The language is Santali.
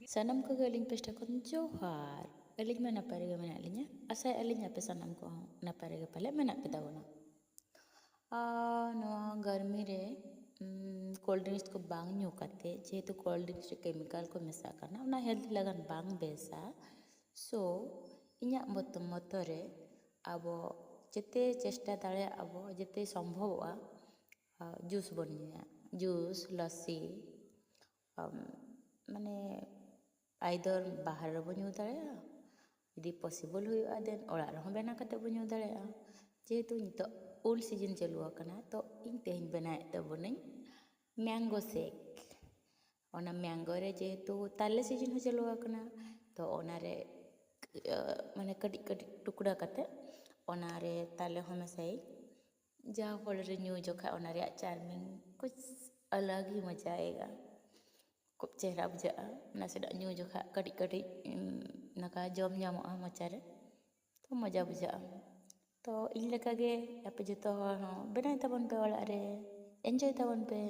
ᱥᱟᱱᱟᱢ ᱠᱚᱜᱮ ᱟᱹᱞᱤᱧ ᱯᱟᱥᱴᱟ ᱠᱷᱚᱱ ᱡᱚᱦᱟᱨ ᱟᱹᱞᱤᱧ ᱢᱟ ᱱᱟᱯᱟᱭ ᱨᱮᱜᱮ ᱢᱮᱱᱟᱜ ᱞᱤᱧᱟ ᱟᱥᱟᱭ ᱟᱹᱞᱤᱧ ᱟᱯᱮ ᱥᱟᱱᱟᱢ ᱠᱚᱦᱚᱸ ᱱᱟᱯᱟᱭ ᱨᱮᱜᱮ ᱯᱟᱞᱮ ᱢᱮᱱᱟᱜ ᱯᱮ ᱛᱟᱵᱚᱱᱟ ᱱᱚᱣᱟ ᱜᱨᱟᱢᱤ ᱨᱮ ᱠᱳᱞᱰ ᱰᱨᱤᱝᱠᱥ ᱠᱚ ᱵᱟᱝ ᱧᱩ ᱠᱟᱛᱮ ᱡᱮᱦᱮᱛᱩ ᱠᱳᱞᱰ ᱰᱨᱤᱝᱠᱥ ᱨᱮ ᱠᱮᱢᱤᱠᱮᱞ ᱠᱚ ᱢᱮᱥᱟᱜ ᱠᱟᱱᱟ ᱚᱱᱟ ᱦᱮᱞᱛᱷ ᱞᱟᱜᱟᱱ ᱵᱟᱝ ᱵᱮᱥᱟ ᱥᱳ ᱤᱧᱟᱹᱜ ᱢᱚᱛᱚ ᱨᱮ ᱟᱵᱚ ᱡᱮᱛᱮ ᱪᱮᱥᱴᱟ ᱫᱟᱲᱮᱭᱟᱜ ᱟᱵᱚ ᱡᱮᱛᱮ ᱥᱚᱢᱵᱷᱚᱵᱚᱜᱼᱟ ᱡᱩᱥ ᱵᱚᱱ ᱧᱩᱭᱟ ᱡᱩᱥ ᱞᱟᱥᱥᱤ ᱢᱟᱱᱮ ᱟᱭᱫᱟᱨ ᱵᱟᱦᱨᱮ ᱨᱮᱵᱚᱱ ᱧᱩ ᱫᱟᱲᱮᱭᱟᱜᱼᱟ ᱡᱩᱫᱤ ᱯᱚᱥᱤᱵᱚᱞ ᱦᱩᱭᱩᱜᱼᱟ ᱫᱮᱱ ᱚᱲᱟᱜ ᱨᱮᱦᱚᱸ ᱵᱮᱱᱟᱣ ᱠᱟᱛᱮ ᱵᱚᱱ ᱧᱩ ᱫᱟᱲᱮᱭᱟᱜᱼᱟ যেহেতু নিতোᱜ ᱩᱞ ᱥᱤᱡᱤᱱ ᱪᱟᱹᱞᱩ ᱟᱠᱟᱱᱟ ᱛᱚ ᱤᱧ ᱛᱮᱦᱮᱧ ᱵᱮᱱᱟᱣᱮᱫ ᱛᱟᱵᱚᱱᱟᱹᱧ ᱢᱮᱝᱜᱳ ᱥᱮᱠ ᱚᱱᱟ ᱢᱮᱝᱜᱳ ᱨᱮ যেহেতু ᱛᱟᱞᱮ ᱥᱤᱡᱤᱱ ᱦᱚᱸ ᱪᱟᱹᱞᱩ ᱟᱠᱟᱱᱟ ᱛᱚ ᱚᱱᱟᱨᱮ ᱢᱟᱱᱮ ᱠᱟᱹᱴᱤᱡ ᱠᱟᱹᱴᱤᱡ ᱴᱩᱠᱲᱟ ᱠᱟᱛᱮ ᱚᱱᱟᱨᱮ ᱛᱟᱞᱮ ᱦᱚᱸ ᱢᱮᱥᱟᱭ ᱡᱟᱦᱟᱸ ᱯᱷᱚᱞ ᱨᱮ ᱧᱩ ᱡᱚᱠᱷᱟᱡ ᱚᱱᱟ ᱨᱮᱭᱟᱜ ᱪᱟᱨᱢᱤᱝ ᱠᱩᱪ अलग ही मजा आएगा खूब चेहरा बुझाᱜᱼᱟ ᱱᱟᱥᱮᱱᱟᱜ ᱧᱩ ᱡᱚᱠᱷᱟᱡ ᱠᱟᱹᱴᱤᱡ ᱠᱟᱹᱴᱤᱡ ᱱᱚᱝᱠᱟ ᱡᱚᱢ ᱧᱟᱢᱚᱜᱼᱟ ᱢᱚᱪᱟᱨᱮ ᱛᱚ ᱢᱚᱡᱟ ᱵᱩᱡᱷᱟᱹᱜᱼᱟ ᱛᱚ ᱤᱧ ᱞᱮᱠᱟᱜᱮ ᱟᱯᱮ ᱡᱚᱛᱚ ᱦᱚᱲ ᱦᱚᱸ ᱵᱮᱱᱟᱣ ᱛᱟᱵᱚᱱ ᱯᱮ ᱚᱲᱟᱜ ᱨᱮ ᱮᱱᱡᱚᱭ ᱛᱟᱵᱚᱱ ᱯᱮ